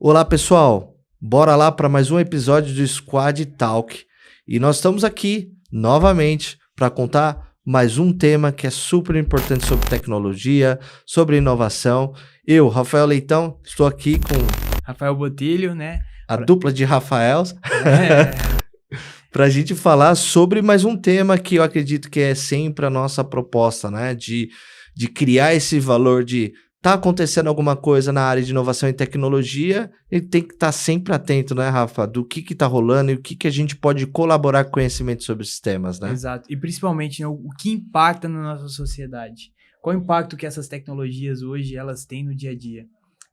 Olá, pessoal. Bora lá para mais um episódio do Squad Talk. E nós estamos aqui novamente para contar mais um tema que é super importante sobre tecnologia, sobre inovação. Eu, Rafael Leitão, estou aqui com Rafael Botelho, né? a dupla de Rafaels É, para a gente falar sobre mais um tema que eu acredito que é sempre a nossa proposta, né? De criar esse valor de tá acontecendo alguma coisa na área de inovação e tecnologia, ele tem que estar sempre atento, né, Rafa? Do que tá rolando e o que a gente pode colaborar com conhecimento sobre esses temas, né? exato. E principalmente, né, o que impacta na nossa sociedade. Qual o impacto que essas tecnologias hoje elas têm no dia a dia?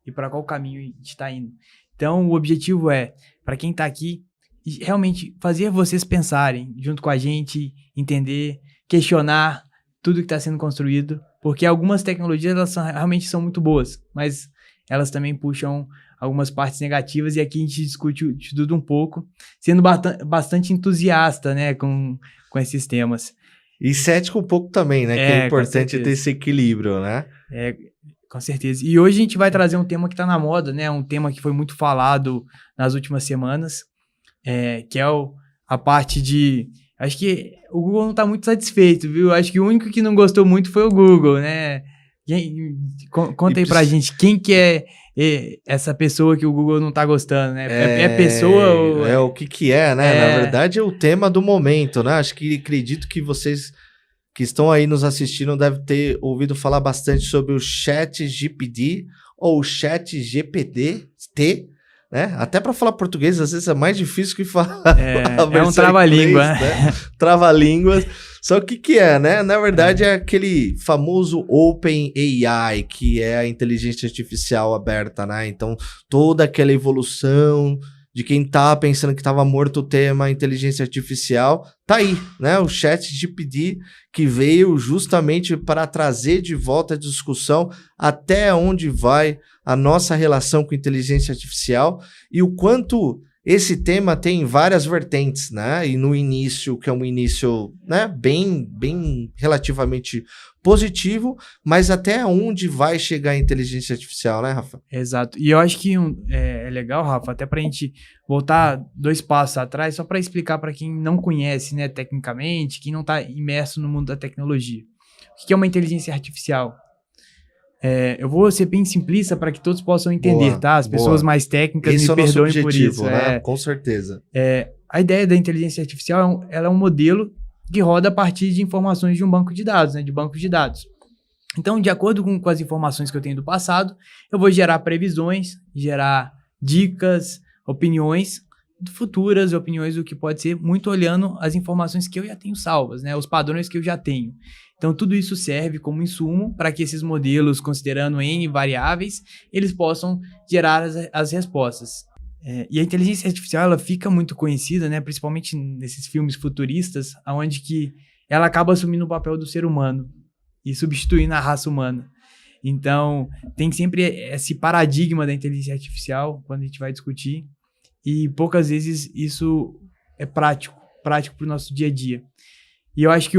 E para qual caminho a gente está indo? Então, o objetivo é, para quem está aqui, realmente fazer vocês pensarem junto com a gente, entender, questionar tudo que está sendo construído, porque algumas tecnologias elas realmente são muito boas, mas elas também puxam algumas partes negativas e aqui a gente discute de tudo um pouco, sendo bastante entusiasta, né, com esses temas. E cético um pouco também, né? Que é importante ter esse equilíbrio, né? É, com certeza. E hoje a gente vai trazer um tema que está na moda, né? Um tema que foi muito falado nas últimas semanas, que é a parte de... Acho que o Google não está muito satisfeito, viu? Acho que o único que não gostou muito foi o Google, né? Conta aí pra gente, quem que é essa pessoa que o Google não tá gostando, né? É pessoa ou... É o que é, né? Na verdade é o tema do momento, né? Acredito que vocês que estão aí nos assistindo devem ter ouvido falar bastante sobre o ChatGPT ou o ChatGPT, né? Até para falar português, às vezes é mais difícil que falar. É um trava-língua, né? Trava-línguas. Só que é, né? Na verdade é aquele famoso OpenAI, que é a inteligência artificial aberta, né? Então, toda aquela evolução de quem tá pensando que tava morto o tema inteligência artificial, tá aí, né? O ChatGPT que veio justamente para trazer de volta a discussão até onde vai a nossa relação com inteligência artificial e o quanto esse tema tem várias vertentes, né? E no início, que é um início, né, bem relativamente positivo, mas até onde vai chegar a inteligência artificial, né, Rafa? Exato. E eu acho que é legal, Rafa, até pra gente voltar 2 passos atrás, só para explicar para quem não conhece, né, tecnicamente, quem não tá imerso no mundo da tecnologia. O que é uma inteligência artificial? Eu vou ser bem simplista para que todos possam entender, tá? As pessoas mais técnicas me perdoem por isso. Né? Com certeza. A ideia da inteligência artificial ela é um modelo que roda a partir de informações de um banco de dados, né? De bancos de dados. Então, de acordo com as informações que eu tenho do passado, eu vou gerar previsões, gerar dicas, opiniões futuras, opiniões do que pode ser, muito olhando as informações que eu já tenho salvas, né? Os padrões que eu já tenho. Então, tudo isso serve como insumo para que esses modelos, considerando N variáveis, eles possam gerar as respostas. E a inteligência artificial, ela fica muito conhecida, né, principalmente nesses filmes futuristas, onde que ela acaba assumindo o papel do ser humano e substituindo a raça humana. Então, tem sempre esse paradigma da inteligência artificial, quando a gente vai discutir, e poucas vezes isso é prático para o nosso dia a dia. E eu acho que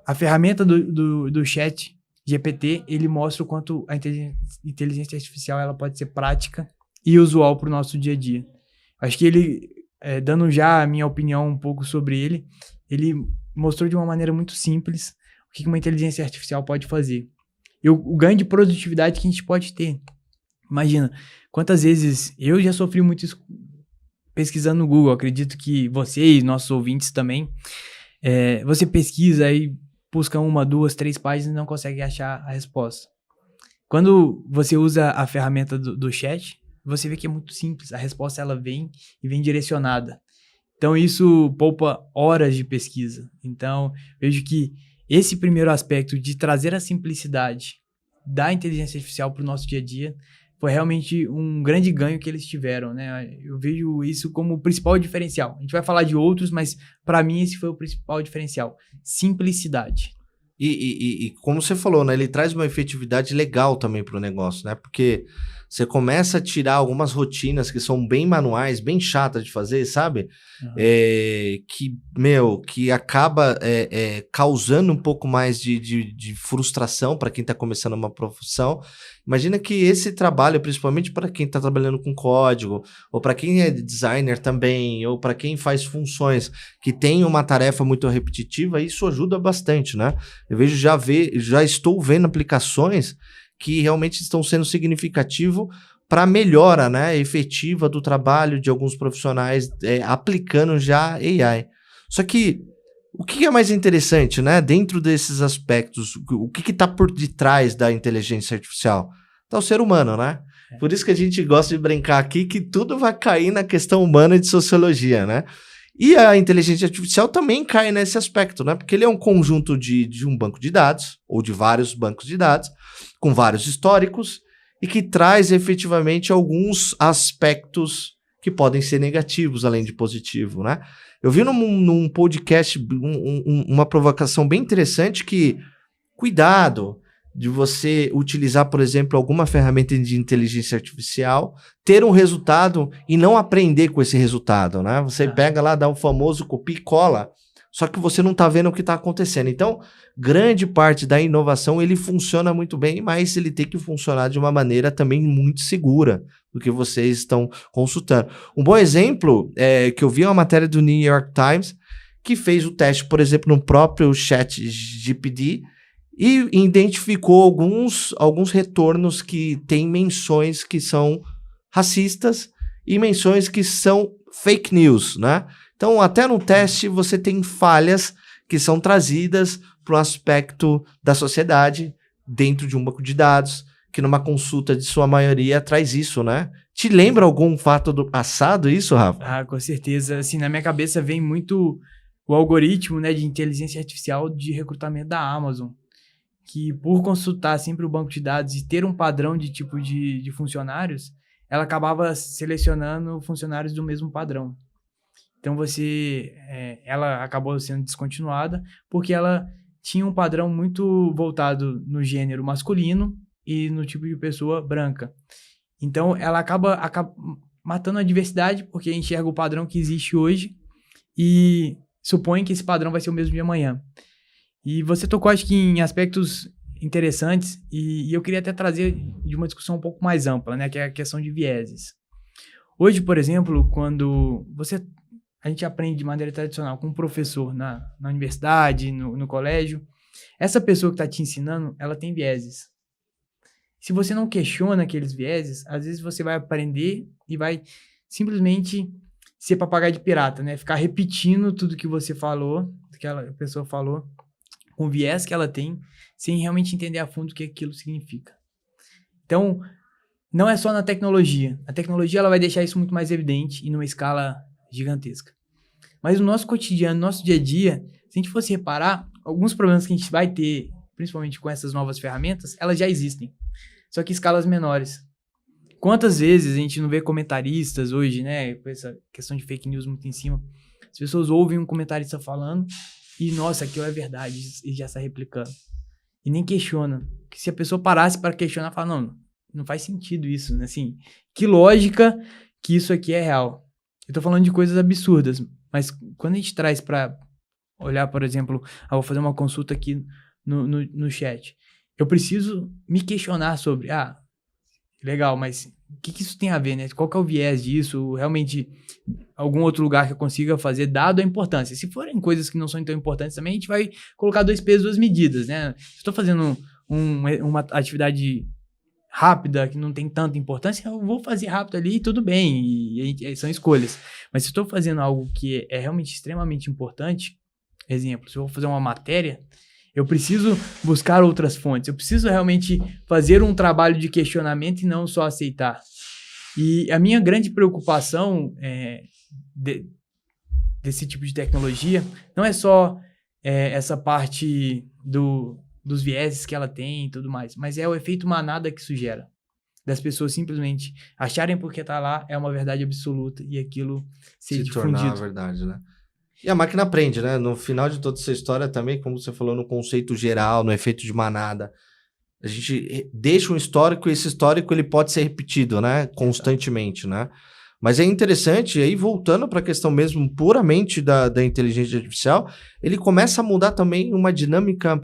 a ferramenta do chat GPT, ele mostra o quanto a inteligência artificial ela pode ser prática e usual para o nosso dia a dia. Acho que ele, dando já a minha opinião um pouco sobre ele mostrou de uma maneira muito simples o que uma inteligência artificial pode fazer. E o ganho de produtividade que a gente pode ter. Imagina, quantas vezes eu já sofri muito isso pesquisando no Google, acredito que vocês, nossos ouvintes também, você pesquisa e busca 1, 2, 3 páginas e não consegue achar a resposta. Quando você usa a ferramenta do chat, você vê que é muito simples, a resposta ela vem e vem direcionada. Então isso poupa horas de pesquisa. Então vejo que esse primeiro aspecto de trazer a simplicidade da inteligência artificial para o nosso dia a dia foi realmente um grande ganho que eles tiveram, né? Eu vejo isso como o principal diferencial. A gente vai falar de outros, mas para mim esse foi o principal diferencial. Simplicidade. E como você falou, né? Ele traz uma efetividade legal também para o negócio, né? Porque Você começa a tirar algumas rotinas que são bem manuais, bem chatas de fazer, sabe? Que acaba causando um pouco mais de frustração para quem está começando uma profissão. Imagina que esse trabalho, principalmente para quem está trabalhando com código, ou para quem é designer também, ou para quem faz funções que tem uma tarefa muito repetitiva, isso ajuda bastante, né? Eu já estou vendo aplicações que realmente estão sendo significativos para melhora, né, efetiva do trabalho de alguns profissionais aplicando já AI. Só que o que é mais interessante, né, dentro desses aspectos, o que está por detrás da inteligência artificial? Tá o ser humano, né? Por isso que a gente gosta de brincar aqui que tudo vai cair na questão humana e de sociologia, né? E a inteligência artificial também cai nesse aspecto, né? Porque ele é um conjunto de um banco de dados, ou de vários bancos de dados, com vários históricos, e que traz efetivamente alguns aspectos que podem ser negativos, além de positivo, né? Eu vi num podcast uma provocação bem interessante que, cuidado de você utilizar, por exemplo, alguma ferramenta de inteligência artificial, ter um resultado e não aprender com esse resultado, né? Você pega lá, dá o famoso copia e cola, só que você não está vendo o que está acontecendo. Então, grande parte da inovação, ele funciona muito bem, mas ele tem que funcionar de uma maneira também muito segura do que vocês estão consultando. Um bom exemplo é que eu vi uma matéria do New York Times que fez o teste, por exemplo, no próprio ChatGPT, e identificou alguns retornos que têm menções que são racistas e menções que são fake news, né? Então, até no teste, você tem falhas que são trazidas para o aspecto da sociedade dentro de um banco de dados, que numa consulta de sua maioria traz isso, né? Te lembra algum fato do passado isso, Rafa? Ah, com certeza. Assim, na minha cabeça vem muito o algoritmo, né, de inteligência artificial de recrutamento da Amazon, que por consultar sempre o banco de dados e ter um padrão de tipo de funcionários, ela acabava selecionando funcionários do mesmo padrão. Então ela acabou sendo descontinuada porque ela tinha um padrão muito voltado no gênero masculino e no tipo de pessoa branca. Então ela acaba matando a diversidade porque enxerga o padrão que existe hoje e supõe que esse padrão vai ser o mesmo de amanhã. E você tocou, acho que, em aspectos interessantes, e eu queria até trazer de uma discussão um pouco mais ampla, né, que é a questão de vieses. Hoje, por exemplo, quando a gente aprende de maneira tradicional com um professor na universidade, no colégio, essa pessoa que está te ensinando, ela tem vieses. Se você não questiona aqueles vieses, às vezes você vai aprender e vai simplesmente ser papagaio de pirata, né? Ficar repetindo tudo que você falou, que aquela pessoa falou, com o viés que ela tem, sem realmente entender a fundo o que aquilo significa. Então, não é só na tecnologia. A tecnologia ela vai deixar isso muito mais evidente e numa escala gigantesca. Mas no nosso cotidiano, no nosso dia a dia, se a gente fosse reparar, alguns problemas que a gente vai ter, principalmente com essas novas ferramentas, elas já existem. Só que em escalas menores. Quantas vezes a gente não vê comentaristas hoje, né, com essa questão de fake news muito em cima, as pessoas ouvem um comentarista falando e, nossa, aquilo é verdade, e já está replicando. E nem questiona. Porque se a pessoa parasse para questionar, fala, não faz sentido isso, né? Assim, que lógica que isso aqui é real? Eu tô falando de coisas absurdas, mas quando a gente traz para olhar, por exemplo, vou fazer uma consulta aqui no chat, eu preciso me questionar sobre, legal, mas o que isso tem a ver, né? Qual que é o viés disso? Realmente, algum outro lugar que eu consiga fazer, dado a importância. Se forem coisas que não são tão importantes também, a gente vai colocar 2 pesos, 2 medidas, né? Se eu estou fazendo uma atividade rápida, que não tem tanta importância, eu vou fazer rápido ali e tudo bem, e são escolhas. Mas se eu estou fazendo algo que é realmente extremamente importante, exemplo, se eu vou fazer uma matéria, eu preciso buscar outras fontes, eu preciso realmente fazer um trabalho de questionamento e não só aceitar. E a minha grande preocupação desse tipo de tecnologia não é só essa parte dos vieses que ela tem e tudo mais, mas é o efeito manada que isso gera. Das pessoas simplesmente acharem porque tá lá é uma verdade absoluta e aquilo ser difundido. Se tornar a verdade, né? E a máquina aprende, né? No final de toda essa história também, como você falou, no conceito geral, no efeito de manada. A gente deixa um histórico e esse histórico ele pode ser repetido, né? Constantemente, né? Mas é interessante, aí voltando para a questão mesmo puramente da inteligência artificial, ele começa a mudar também uma dinâmica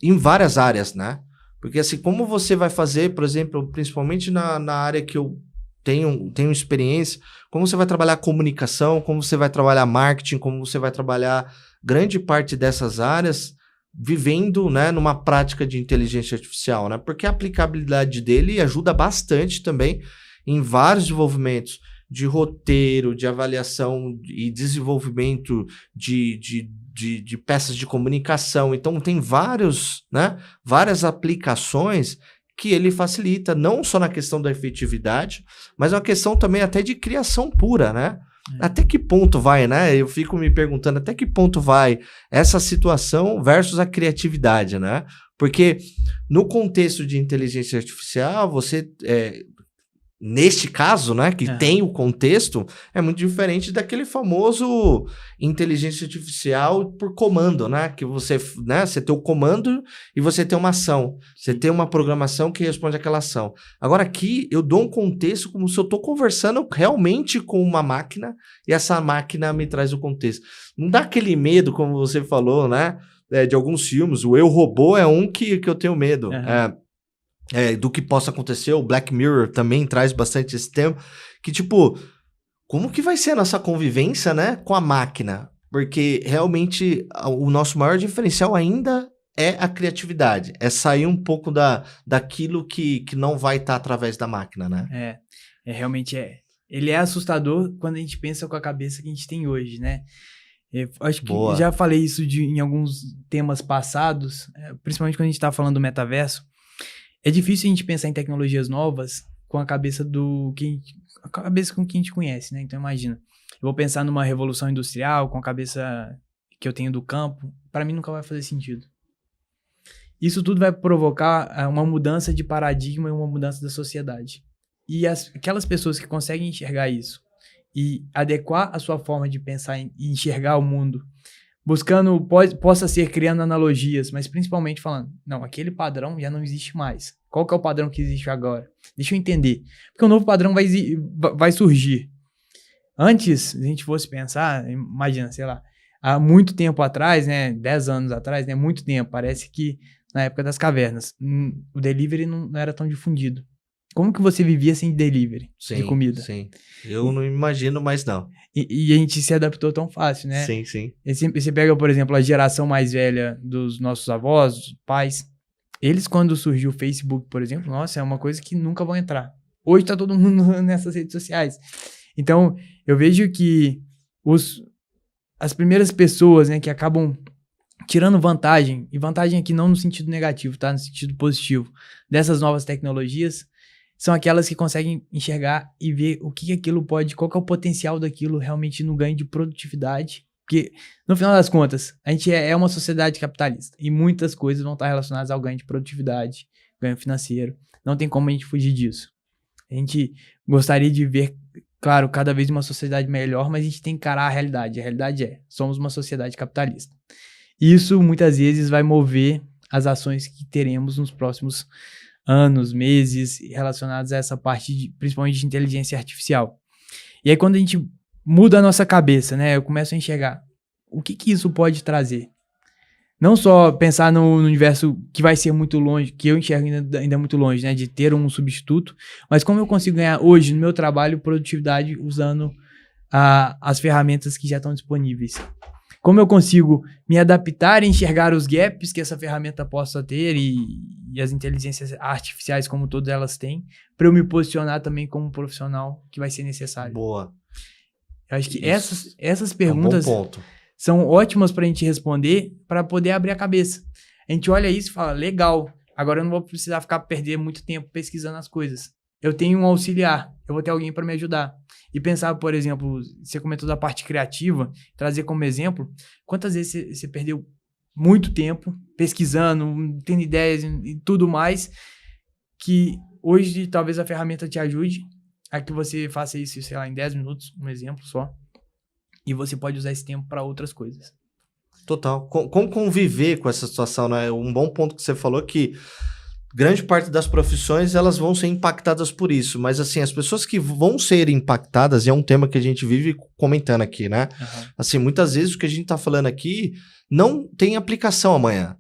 em várias áreas, né? Porque assim, como você vai fazer, por exemplo, principalmente na área que eu tenho experiência, como você vai trabalhar comunicação, como você vai trabalhar marketing, como você vai trabalhar grande parte dessas áreas vivendo, né, numa prática de inteligência artificial, né? Porque a aplicabilidade dele ajuda bastante também em vários desenvolvimentos de roteiro, de avaliação e desenvolvimento de peças de comunicação. Então, tem várias aplicações que ele facilita, não só na questão da efetividade, mas uma questão também até de criação pura, né? Até que ponto vai, né? Eu fico me perguntando até que ponto vai essa situação versus a criatividade, né? Porque no contexto de inteligência artificial, você... neste caso, né, que tem o contexto, é muito diferente daquele famoso inteligência artificial por comando, né, que você tem o comando e você tem uma ação, você tem uma programação que responde àquela ação. Agora aqui eu dou um contexto como se eu estou conversando realmente com uma máquina e essa máquina me traz o contexto. Não dá aquele medo, como você falou, né, de alguns filmes, o Eu, Robô é um que eu tenho medo. Do que possa acontecer, o Black Mirror também traz bastante esse tema, que tipo, como que vai ser a nossa convivência, né, com a máquina? Porque realmente o nosso maior diferencial ainda é a criatividade, é sair um pouco daquilo que não vai estar através da máquina, né? Realmente é. Ele é assustador quando a gente pensa com a cabeça que a gente tem hoje, né? Eu acho que já falei isso em alguns temas passados, principalmente quando a gente tá falando do metaverso. É difícil a gente pensar em tecnologias novas com a cabeça com quem a gente conhece, né? Então imagina, eu vou pensar numa revolução industrial com a cabeça que eu tenho do campo, para mim nunca vai fazer sentido. Isso tudo vai provocar uma mudança de paradigma e uma mudança da sociedade. E aquelas pessoas que conseguem enxergar isso e adequar a sua forma de pensar e enxergar o mundo, buscando, possa ser criando analogias, mas principalmente falando, não, aquele padrão já não existe mais. Qual que é o padrão que existe agora? Deixa eu entender. Porque um novo padrão vai surgir. Antes, se a gente fosse pensar, imagina, sei lá, há muito tempo atrás, né, 10 anos atrás, né, muito tempo, parece que na época das cavernas, o delivery não era tão difundido. Como que você vivia sem delivery de comida? Sim, eu não imagino mais não. E a gente se adaptou tão fácil, né? Sim. Você pega, por exemplo, a geração mais velha dos nossos avós, pais, eles quando surgiu o Facebook, por exemplo, nossa, é uma coisa que nunca vão entrar. Hoje tá todo mundo nessas redes sociais. Então, eu vejo que as primeiras pessoas, né, que acabam tirando vantagem, e vantagem aqui não no sentido negativo, tá? No sentido positivo, dessas novas tecnologias, são aquelas que conseguem enxergar e ver o que aquilo pode, qual que é o potencial daquilo realmente no ganho de produtividade. Porque, no final das contas, a gente é uma sociedade capitalista e muitas coisas vão estar relacionadas ao ganho de produtividade, ganho financeiro. Não tem como a gente fugir disso. A gente gostaria de ver, claro, cada vez uma sociedade melhor, mas a gente tem que encarar a realidade. A realidade somos uma sociedade capitalista. Isso, muitas vezes, vai mover as ações que teremos nos próximos anos, meses, relacionados a essa parte, principalmente de inteligência artificial. E aí, quando a gente muda a nossa cabeça, né, eu começo a enxergar o que isso pode trazer. Não só pensar no universo que vai ser muito longe, que eu enxergo ainda muito longe, né, de ter um substituto, mas como eu consigo ganhar hoje no meu trabalho produtividade usando as ferramentas que já estão disponíveis. Como eu consigo me adaptar e enxergar os gaps que essa ferramenta possa ter e as inteligências artificiais como todas elas têm, para eu me posicionar também como um profissional que vai ser necessário. Boa. Eu acho que essas perguntas bom ponto. São ótimas para a gente responder, para poder abrir a cabeça. A gente olha isso e fala, legal, agora eu não vou precisar perder muito tempo pesquisando as coisas. Eu tenho um auxiliar, eu vou ter alguém para me ajudar. E pensar, por exemplo, você comentou da parte criativa, trazer como exemplo, quantas vezes você perdeu muito tempo pesquisando, tendo ideias e tudo mais, que hoje talvez a ferramenta te ajude a que você faça isso, sei lá, em 10 minutos, um exemplo só, e você pode usar esse tempo para outras coisas. Total. Como conviver com essa situação, né? Um bom ponto que você falou que grande parte das profissões, elas vão ser impactadas por isso. Mas, assim, as pessoas que vão ser impactadas, e é um tema que a gente vive comentando aqui, né? Uhum. Assim, muitas vezes o que a gente tá falando aqui não tem aplicação amanhã.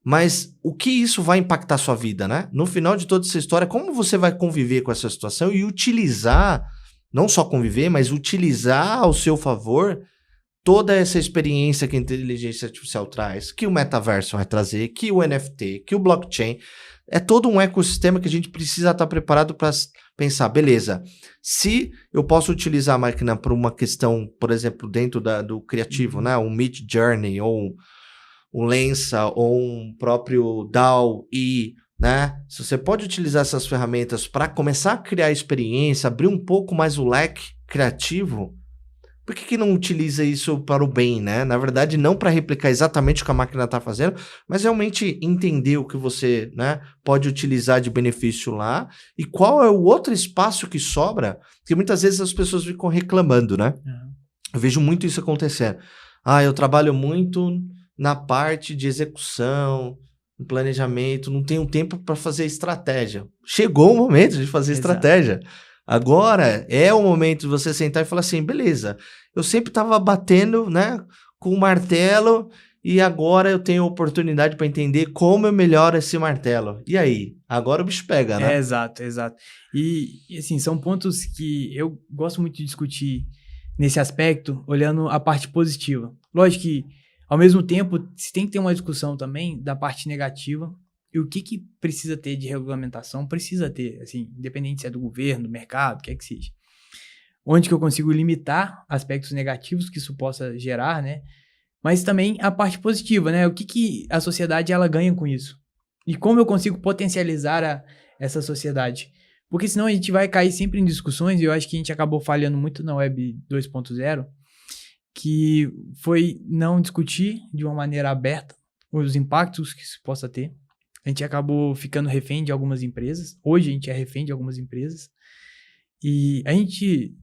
Mas o que isso vai impactar a sua vida, né? No final de toda essa história, como você vai conviver com essa situação e utilizar, não só conviver, mas utilizar ao seu favor toda essa experiência que a inteligência artificial traz, que o metaverso vai trazer, que o NFT, que o blockchain. É todo um ecossistema que a gente precisa estar preparado para pensar, beleza, se eu posso utilizar a máquina para uma questão, por exemplo, dentro do criativo, né? Um Mid Journey, ou um Lensa, ou um próprio DALL-E, né? Se você pode utilizar essas ferramentas para começar a criar experiência, abrir um pouco mais o leque criativo, por que não utiliza isso para o bem, né? Na verdade, não para replicar exatamente o que a máquina está fazendo, mas realmente entender o que você, né, pode utilizar de benefício lá e qual é o outro espaço que sobra, porque muitas vezes as pessoas ficam reclamando, né? Uhum. Eu vejo muito isso acontecendo. Eu trabalho muito na parte de execução, no planejamento, não tenho tempo para fazer estratégia. Chegou o momento de fazer estratégia. Agora é o momento de você sentar e falar assim, beleza, eu sempre estava batendo, né, com o martelo e agora eu tenho a oportunidade para entender como eu melhoro esse martelo. E aí? Agora o bicho pega, né? Exato. E assim, são pontos que eu gosto muito de discutir nesse aspecto, olhando a parte positiva. Lógico que, ao mesmo tempo, se tem que ter uma discussão também da parte negativa. E o que precisa ter de regulamentação? Precisa ter, assim, independente se é do governo, do mercado, o que é que seja. Onde que eu consigo limitar aspectos negativos que isso possa gerar, né? Mas também a parte positiva, né? O que a sociedade ela ganha com isso? E como eu consigo potencializar essa sociedade? Porque senão a gente vai cair sempre em discussões, e eu acho que a gente acabou falhando muito na Web 2.0, que foi não discutir de uma maneira aberta os impactos que isso possa ter. A gente acabou ficando refém de algumas empresas. Hoje a gente é refém de algumas empresas. E a gente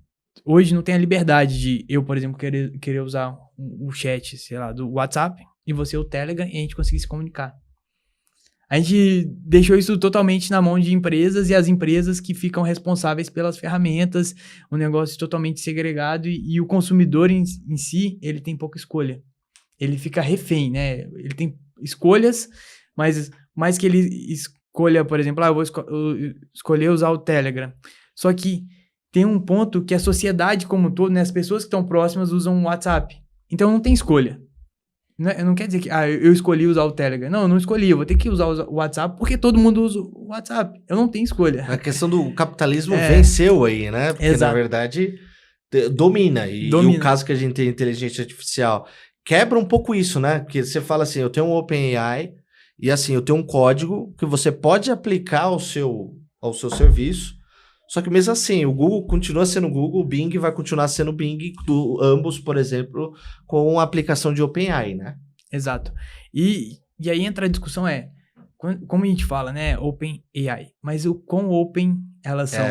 hoje não tem a liberdade de eu, por exemplo, querer usar o chat, sei lá, do WhatsApp e você o Telegram e a gente conseguir se comunicar. A gente deixou isso totalmente na mão de empresas e as empresas que ficam responsáveis pelas ferramentas, um negócio totalmente segregado e o consumidor em si, ele tem pouca escolha. Ele fica refém, né? Ele tem escolhas, mas mais que ele escolha, por exemplo, eu vou escolher usar o Telegram. Só que tem um ponto que a sociedade como um todo, né, as pessoas que estão próximas usam o WhatsApp. Então não tem escolha. Não quer dizer que eu escolhi usar o Telegram. Não, eu não escolhi. Eu vou ter que usar o WhatsApp porque todo mundo usa o WhatsApp. Eu não tenho escolha. A questão do capitalismo venceu aí, né? Porque, na verdade, domina. E o caso que a gente tem inteligência artificial quebra um pouco isso, né? Porque você fala assim, eu tenho um OpenAI, e assim, eu tenho um código que você pode aplicar ao seu serviço, só que mesmo assim, o Google continua sendo Google, o Bing vai continuar sendo Bing, ambos, por exemplo, com a aplicação de OpenAI, né? Exato. E aí entra a discussão como a gente fala, né, OpenAI, mas o quão open elas são.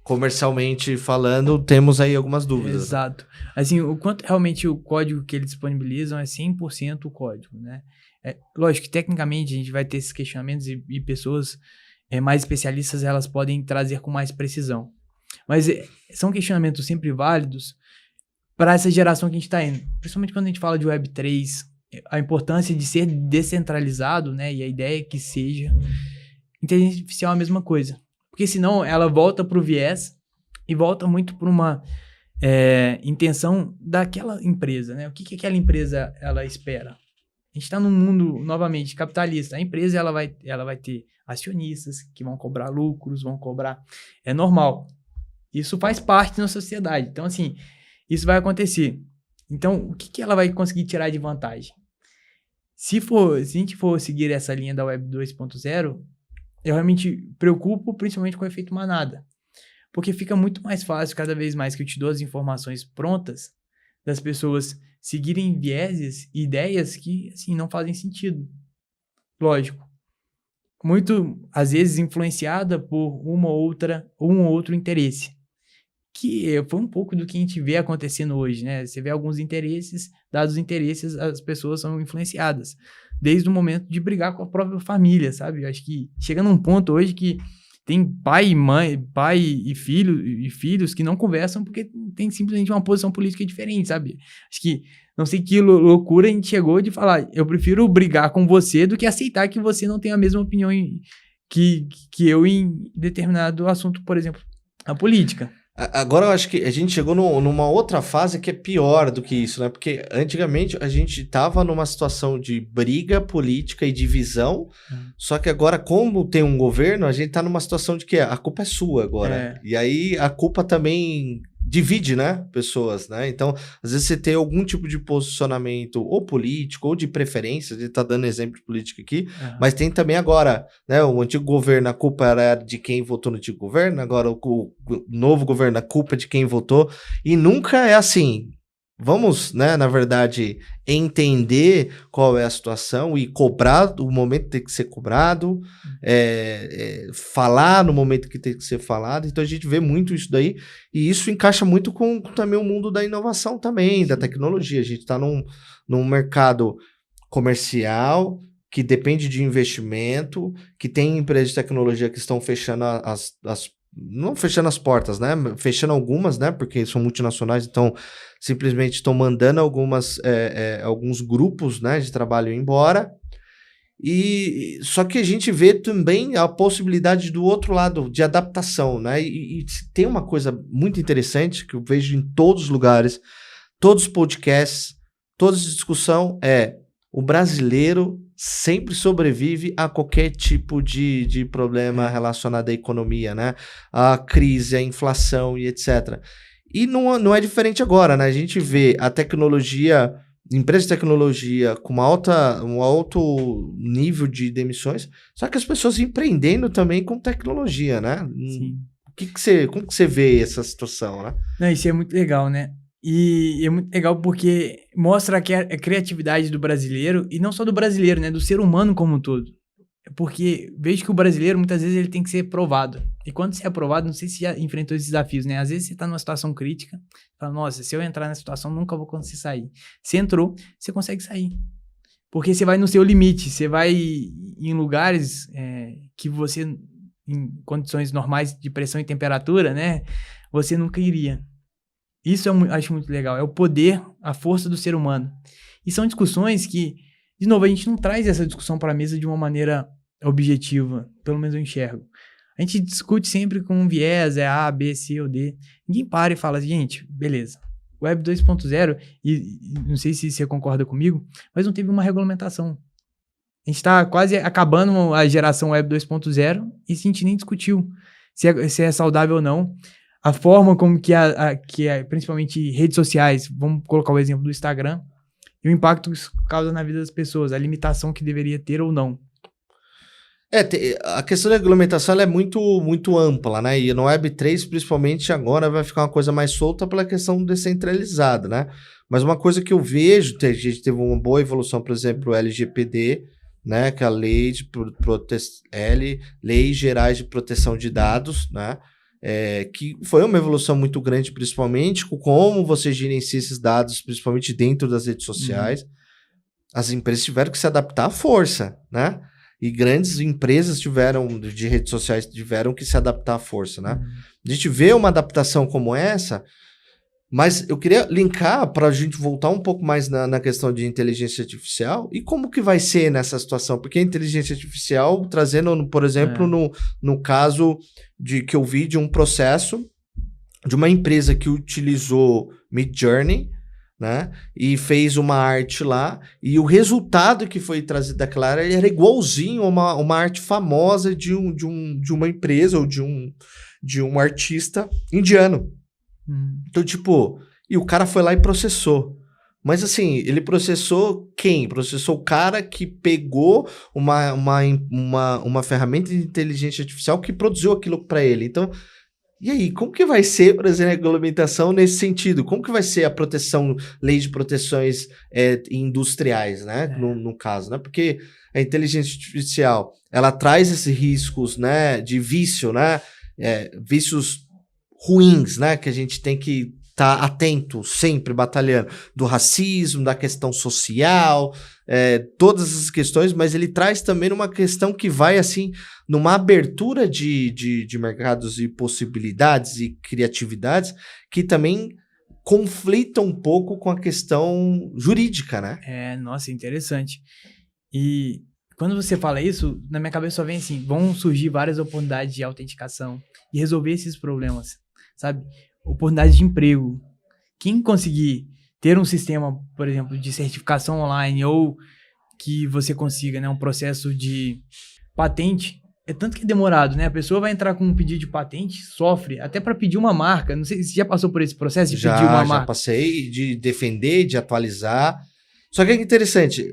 Comercialmente falando, temos aí algumas dúvidas. Exato. Assim, o quanto realmente o código que eles disponibilizam é 100% o código, né? Lógico que tecnicamente a gente vai ter esses questionamentos e pessoas mais especialistas elas podem trazer com mais precisão. Mas são questionamentos sempre válidos para essa geração que a gente está indo. Principalmente quando a gente fala de Web3, a importância de ser descentralizado, né? E a ideia é que seja. Inteligência artificial é a mesma coisa. Porque senão ela volta para o viés e volta muito para uma intenção daquela empresa, né? O que aquela empresa ela espera? A gente está num mundo, novamente, capitalista. A empresa ela vai ter acionistas que vão cobrar lucros, vão cobrar... É normal. Isso faz parte da sociedade. Então, assim, isso vai acontecer. Então, o que ela vai conseguir tirar de vantagem? Se a gente for seguir essa linha da Web 2.0, eu realmente preocupo principalmente com o efeito manada. Porque fica muito mais fácil, cada vez mais que eu te dou as informações prontas, das pessoas seguirem vieses e ideias que, assim, não fazem sentido. Lógico. Muito, às vezes, influenciada por um ou outro interesse. que foi um pouco do que a gente vê acontecendo hoje, né? Você vê alguns interesses, dados os interesses, as pessoas são influenciadas. Desde o momento de brigar com a própria família, sabe? Eu acho que chega num ponto hoje que tem pai e mãe, pai e filhos que não conversam porque tem simplesmente uma posição política diferente, sabe? Acho que, não sei que loucura a gente chegou de falar, eu prefiro brigar com você do que aceitar que você não tem a mesma opinião que eu em determinado assunto, por exemplo, a política. Agora eu acho que a gente chegou numa outra fase que é pior do que isso, né? Porque antigamente a gente tava numa situação de briga política e divisão, só que agora, como tem um governo, a gente tá numa situação de que a culpa é sua agora. E aí a culpa também divide, né, pessoas, né? Então, às vezes você tem algum tipo de posicionamento ou político ou de preferência, a gente tá dando exemplo de política aqui, mas tem também agora, né, o antigo governo, a culpa era de quem votou no antigo governo, agora o novo governo, a culpa é de quem votou, e nunca é assim. Vamos, né, na verdade, entender qual é a situação e cobrar o momento que tem que ser cobrado, falar no momento que tem que ser falado. Então a gente vê muito isso daí, e isso encaixa muito com também o mundo da inovação também, da tecnologia. A gente está num mercado comercial que depende de investimento, que tem empresas de tecnologia que estão fechando não fechando as portas, né? Fechando algumas, né? Porque são multinacionais, então simplesmente estão mandando alguns grupos, né, de trabalho embora. E só que a gente vê também a possibilidade do outro lado de adaptação, né? E tem uma coisa muito interessante que eu vejo em todos os lugares, todos os podcasts, toda discussão o brasileiro sempre sobrevive a qualquer tipo de problema relacionado à economia, né? A crise, a inflação e etc. E não é diferente agora, né? A gente vê a tecnologia, empresas de tecnologia com um alto nível de demissões, só que as pessoas empreendendo também com tecnologia, né? Sim. Como que você vê essa situação, né? Não, isso é muito legal, né? E é muito legal porque mostra a criatividade do brasileiro, e não só do brasileiro, né? Do ser humano como um todo. Porque vejo que o brasileiro, muitas vezes, ele tem que ser provado. E quando você é aprovado, não sei se já enfrentou esses desafios, né? Às vezes você tá numa situação crítica, fala, nossa, se eu entrar nessa situação, nunca vou conseguir sair. Você entrou, você consegue sair. Porque você vai no seu limite, você vai em lugares que você, em condições normais de pressão e temperatura, né? Você nunca iria. Isso eu acho muito legal, é o poder, a força do ser humano. E são discussões que, de novo, a gente não traz essa discussão para a mesa de uma maneira objetiva, pelo menos eu enxergo. A gente discute sempre com um viés, A, B, C ou D. Ninguém para e fala, gente, beleza, Web 2.0, e não sei se você concorda comigo, mas não teve uma regulamentação. A gente está quase acabando a geração Web 2.0 e a gente nem discutiu se é saudável ou não. A forma como que principalmente redes sociais, vamos colocar o exemplo do Instagram, e o impacto que isso causa na vida das pessoas, a limitação que deveria ter ou não. A questão da regulamentação ela é muito, muito ampla, né? E no Web3, principalmente agora, vai ficar uma coisa mais solta pela questão descentralizada, né? Mas uma coisa que eu vejo, a gente teve uma boa evolução, por exemplo, o LGPD, né? Que é a Lei Gerais de Proteção de Dados, né? Que foi uma evolução muito grande, principalmente com como você gerencia esses dados, principalmente dentro das redes sociais. As empresas tiveram que se adaptar à força, né? E grandes empresas de redes sociais tiveram que se adaptar à força, né? A gente vê uma adaptação como essa, mas eu queria linkar para a gente voltar um pouco mais na questão de inteligência artificial e como que vai ser nessa situação, porque a inteligência artificial, trazendo, por exemplo, no caso que eu vi de um processo de uma empresa que utilizou Midjourney, né, e fez uma arte lá, e o resultado que foi trazido daquela área era igualzinho a uma arte famosa de uma empresa ou de um artista indiano. Então, tipo, e o cara foi lá e processou. Mas assim, ele processou quem? Processou o cara que pegou uma ferramenta de inteligência artificial que produziu aquilo para ele. Então, e aí, como que vai ser, por exemplo, a regulamentação nesse sentido? Como que vai ser a proteção, lei de proteções industriais, né? No caso, né? Porque a inteligência artificial, ela traz esses riscos, né? De vício, né? Vícios ruins, né? Que a gente tem que estar atento, sempre batalhando, do racismo, da questão social, todas essas questões, mas ele traz também uma questão que vai, assim, numa abertura de mercados e possibilidades e criatividades que também conflita um pouco com a questão jurídica, né? Nossa, interessante. E quando você fala isso, na minha cabeça só vem assim, vão surgir várias oportunidades de autenticação e resolver esses problemas, sabe? Oportunidades de emprego. Quem conseguir ter um sistema, por exemplo, de certificação online ou que você consiga, né, um processo de patente, é tanto que é demorado, né? A pessoa vai entrar com um pedido de patente, sofre, até para pedir uma marca. Não sei se você já passou por esse processo de pedir uma marca. Já passei, de defender, de atualizar. Só que é interessante,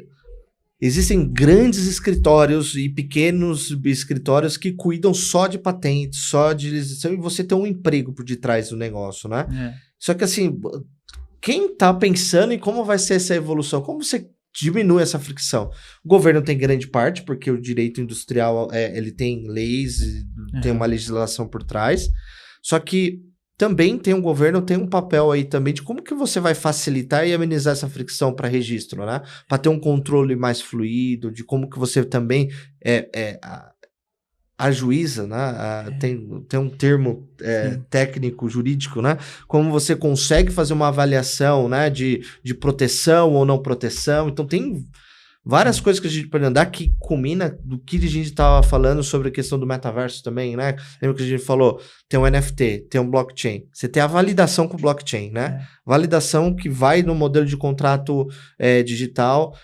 existem grandes escritórios e pequenos escritórios que cuidam só de patentes, só de legislação, e você tem um emprego por detrás do negócio, né? Só que assim, quem tá pensando em como vai ser essa evolução, como você diminui essa fricção? O governo tem grande parte, porque o direito industrial, ele tem leis, tem uma legislação por trás, só que também tem um governo, tem um papel aí também de como que você vai facilitar e amenizar essa fricção para registro, né? Para ter um controle mais fluido, de como que você também ajuiza, né? Tem um termo técnico, jurídico, né? Como você consegue fazer uma avaliação, né? De proteção ou não proteção. Então tem várias coisas que a gente pode andar que culmina do que a gente estava falando sobre a questão do metaverso também, né? Lembra que a gente falou, tem um NFT, tem um blockchain. Você tem a validação com o blockchain, né? Validação que vai no modelo de contrato digital,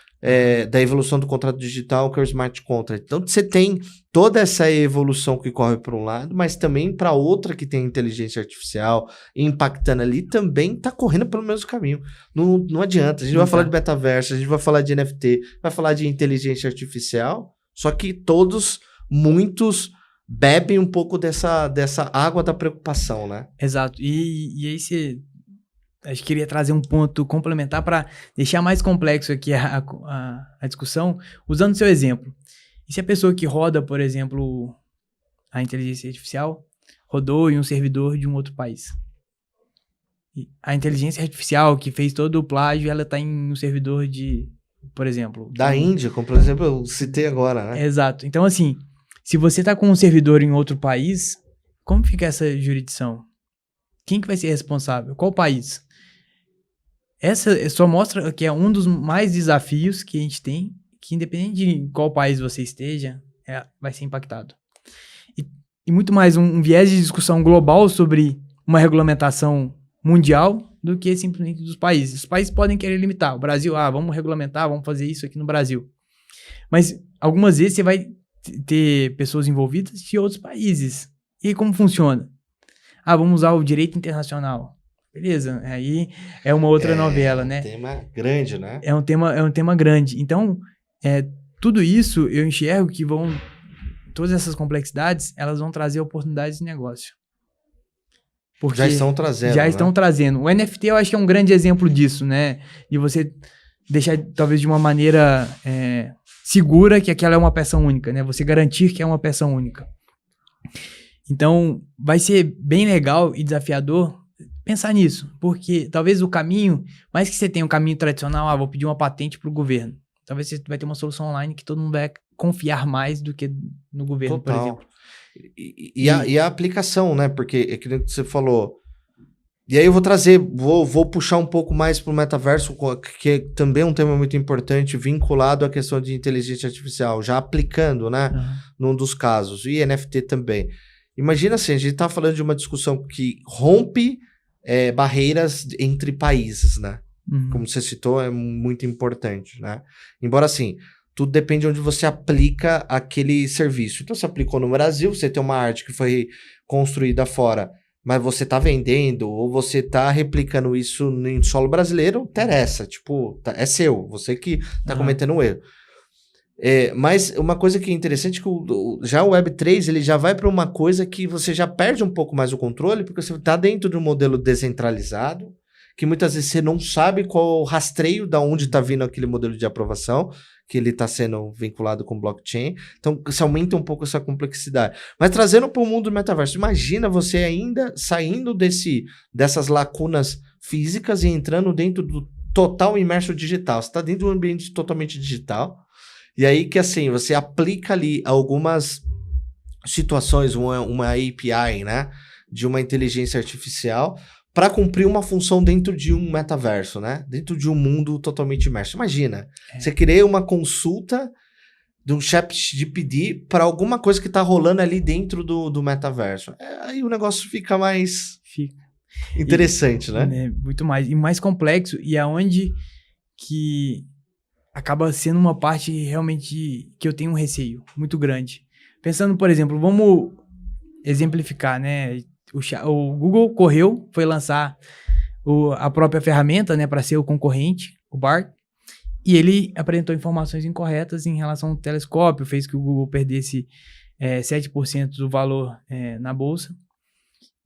da evolução do contrato digital, que é o smart contract. Então, você tem toda essa evolução que corre para um lado, mas também para outra que tem inteligência artificial impactando ali, também está correndo pelo mesmo caminho. Não adianta. A gente vai falar de metaverso, a gente vai falar de NFT, vai falar de inteligência artificial, só que muitos bebem um pouco dessa água da preocupação, né? Exato. E aí você... Acho que queria trazer um ponto complementar para deixar mais complexo aqui a discussão, usando o seu exemplo. E se a pessoa que roda, por exemplo, a inteligência artificial, rodou em um servidor de um outro país? E a inteligência artificial que fez todo o plágio, ela está em um servidor de, por exemplo... Da Índia, como por exemplo eu citei agora, né? Exato. Então, assim, se você está com um servidor em outro país, como fica essa jurisdição? Quem que vai ser responsável? Qual país? Essa só mostra que é um dos mais desafios que a gente tem, que independente de qual país você esteja, vai ser impactado. E muito mais um viés de discussão global sobre uma regulamentação mundial do que simplesmente dos países. Os países podem querer limitar. O Brasil, vamos regulamentar, vamos fazer isso aqui no Brasil. Mas algumas vezes você vai ter pessoas envolvidas de outros países. E como funciona? Vamos usar o direito internacional. Beleza, aí é uma outra novela, né? É um tema grande, né? É um tema grande. Então, tudo isso eu enxergo que todas essas complexidades, elas vão trazer oportunidades de negócio. Porque já estão trazendo, Já estão trazendo. O NFT eu acho que é um grande exemplo disso, né? De você deixar, talvez de uma maneira segura, que aquela é uma peça única, né? Você garantir que é uma peça única. Então, vai ser bem legal e desafiador pensar nisso, porque talvez o caminho, mais que você tenha um caminho tradicional, vou pedir uma patente para o governo. Talvez você vai ter uma solução online que todo mundo vai confiar mais do que no governo, Total. por exemplo. E a aplicação, né? Porque é que você falou. E aí eu vou trazer, vou puxar um pouco mais para o metaverso, que é também um tema muito importante, vinculado à questão de inteligência artificial, já aplicando, né? Num dos casos. E NFT também. Imagina assim, a gente tá falando de uma discussão que rompe barreiras entre países, né? Como você citou, é muito importante, né? Embora, assim, tudo depende de onde você aplica aquele serviço. Então, você aplicou no Brasil, você tem uma arte que foi construída fora, mas você tá vendendo ou você tá replicando isso em solo brasileiro, interessa. Tipo, é seu, você que tá cometendo um erro. Mas uma coisa que é interessante é que já o Web3 ele já vai para uma coisa que você já perde um pouco mais o controle, porque você está dentro de um modelo descentralizado, que muitas vezes você não sabe qual o rastreio da onde está vindo aquele modelo de aprovação, que ele está sendo vinculado com blockchain. Então, isso aumenta um pouco essa complexidade. Mas trazendo para o mundo do metaverso, imagina você ainda saindo dessas lacunas físicas e entrando dentro do total imerso digital. Você está dentro de um ambiente totalmente digital. E aí que, assim, você aplica ali algumas situações, uma API, né, de uma inteligência artificial para cumprir uma função dentro de um metaverso, né? Dentro de um mundo totalmente imerso. Imagina, você cria uma consulta de um chat GPT para alguma coisa que está rolando ali dentro do metaverso. Aí o negócio fica mais interessante, né? Muito mais. E mais complexo. E aonde que acaba sendo uma parte realmente que eu tenho um receio muito grande. Pensando, por exemplo, vamos exemplificar, né? O Google correu, foi lançar a própria ferramenta, né, para ser o concorrente, o Bard, e ele apresentou informações incorretas em relação ao telescópio, fez que o Google perdesse 7% do valor na bolsa.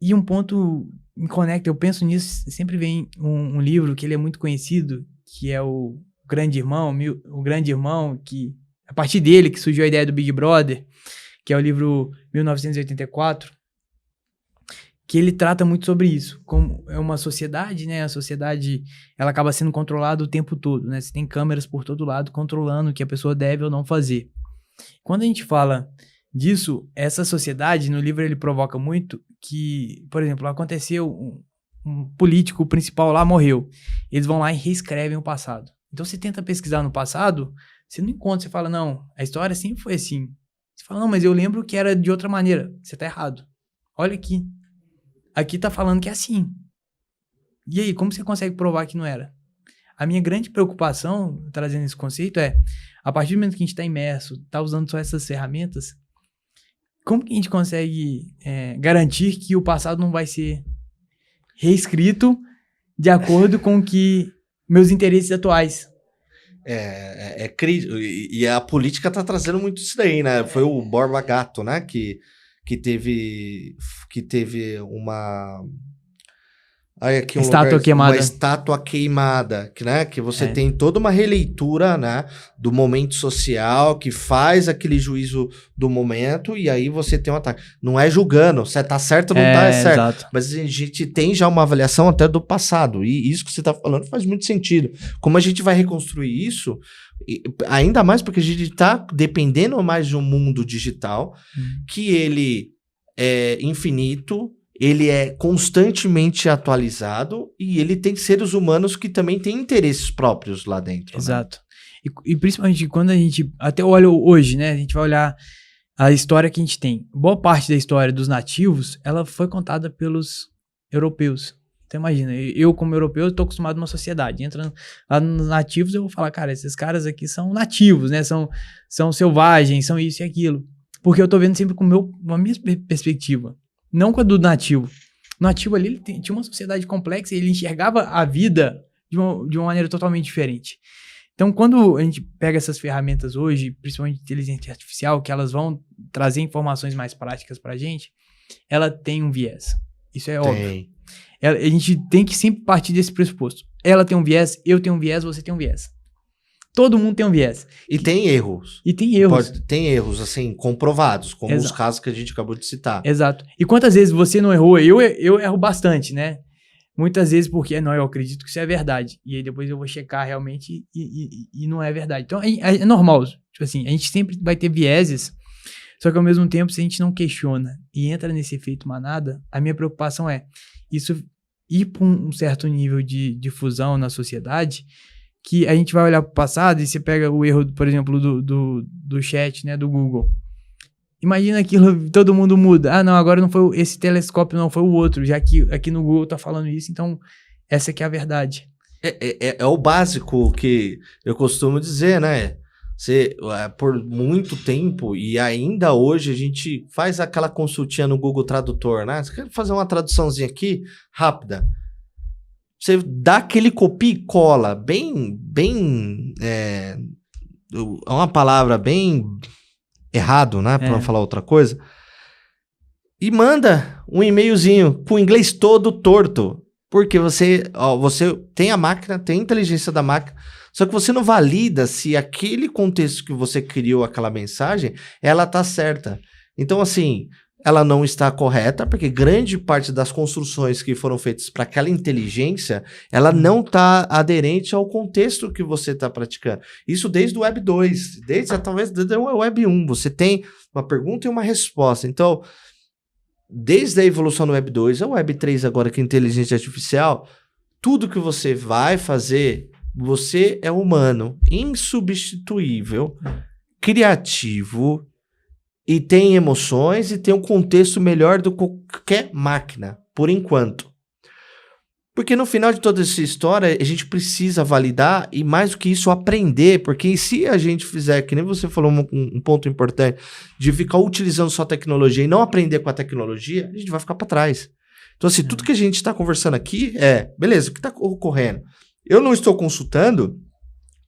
E um ponto me conecta, eu penso nisso, sempre vem um livro que ele é muito conhecido, que é o Grande Irmão, que a partir dele que surgiu a ideia do Big Brother, que é o livro 1984, que ele trata muito sobre isso, como é uma sociedade, né? A sociedade, ela acaba sendo controlada o tempo todo, né? Você tem câmeras por todo lado controlando o que a pessoa deve ou não fazer. Quando a gente fala disso, essa sociedade, no livro ele provoca muito que, por exemplo, aconteceu um político principal lá morreu. Eles vão lá e reescrevem o passado. Então você tenta pesquisar no passado, você não encontra, você fala, não, a história sempre foi assim. Você fala, não, mas eu lembro que era de outra maneira. Você tá errado. Olha aqui. Aqui tá falando que é assim. E aí, como você consegue provar que não era? A minha grande preocupação, trazendo esse conceito, a partir do momento que a gente tá imerso, tá usando só essas ferramentas, como que a gente consegue garantir que o passado não vai ser reescrito de acordo com que meus interesses atuais? É crítico. E a política tá trazendo muito isso daí, né? Foi o Borba Gato, né? Que teve uma... aqui estátua queimada. Uma estátua queimada, né? Que você tem toda uma releitura, né, do momento social, que faz aquele juízo do momento, e aí você tem um ataque. Não é julgando, se tá certo ou não tá, é certo. Exato. Mas a gente tem já uma avaliação até do passado, e isso que você tá falando faz muito sentido. Como a gente vai reconstruir isso, ainda mais porque a gente tá dependendo mais de um mundo digital, que ele é infinito, ele é constantemente atualizado e ele tem seres humanos que também têm interesses próprios lá dentro. Exato. Né? E principalmente quando a gente até olha hoje, né? A gente vai olhar a história que a gente tem. Boa parte da história dos nativos, ela foi contada pelos europeus. Então imagina, eu como europeu estou acostumado a uma sociedade. Entrando lá nos nativos, eu vou falar, cara, esses caras aqui são nativos, né? São selvagens, são isso e aquilo. Porque eu tô vendo sempre com a minha perspectiva. Não com a do nativo. O nativo ali, ele tinha uma sociedade complexa e ele enxergava a vida de uma maneira totalmente diferente. Então, quando a gente pega essas ferramentas hoje, principalmente inteligência artificial, que elas vão trazer informações mais práticas pra gente, ela tem um viés. Isso é óbvio. A gente tem que sempre partir desse pressuposto. Ela tem um viés, eu tenho um viés, você tem um viés. Todo mundo tem um viés. E tem erros. Tem erros, assim, comprovados, como os casos que a gente acabou de citar. Exato. E quantas vezes você não errou? Eu erro bastante, né? Muitas vezes porque, não, eu acredito que isso é verdade. E aí depois eu vou checar realmente e não é verdade. Então, é normal. Tipo assim, a gente sempre vai ter vieses, só que ao mesmo tempo, se a gente não questiona e entra nesse efeito manada, a minha preocupação é isso ir para um certo nível de difusão na sociedade, que a gente vai olhar para o passado e você pega o erro, por exemplo, do chat, né, do Google. Imagina aquilo, todo mundo muda. Ah, não, agora não foi esse telescópio, não, foi o outro, já que aqui no Google tá falando isso, então essa que é a verdade. É o básico que eu costumo dizer, né? Você, por muito tempo, e ainda hoje, a gente faz aquela consultinha no Google Tradutor, né? Você quer fazer uma traduçãozinha aqui, rápida. Você dá aquele copia e cola, é uma palavra bem errado, né? Pra não falar outra coisa. E manda um e-mailzinho com o inglês todo torto. Porque você tem a máquina, tem a inteligência da máquina, só que você não valida se aquele contexto que você criou aquela mensagem, ela tá certa. Então, assim, ela não está correta, porque grande parte das construções que foram feitas para aquela inteligência, ela não está aderente ao contexto que você está praticando. Isso desde o Web 2, talvez desde o Web 1. Você tem uma pergunta e uma resposta. Então, desde a evolução do Web 2 ao Web 3 agora, que é inteligência artificial, tudo que você vai fazer, você é humano, insubstituível, criativo, e tem emoções e tem um contexto melhor do que qualquer máquina, por enquanto. Porque no final de toda essa história, a gente precisa validar e mais do que isso, aprender. Porque se a gente fizer, que nem você falou um ponto importante, de ficar utilizando só tecnologia e não aprender com a tecnologia, a gente vai ficar para trás. Então assim, tudo que a gente está conversando aqui beleza, o que está ocorrendo? Eu não estou consultando,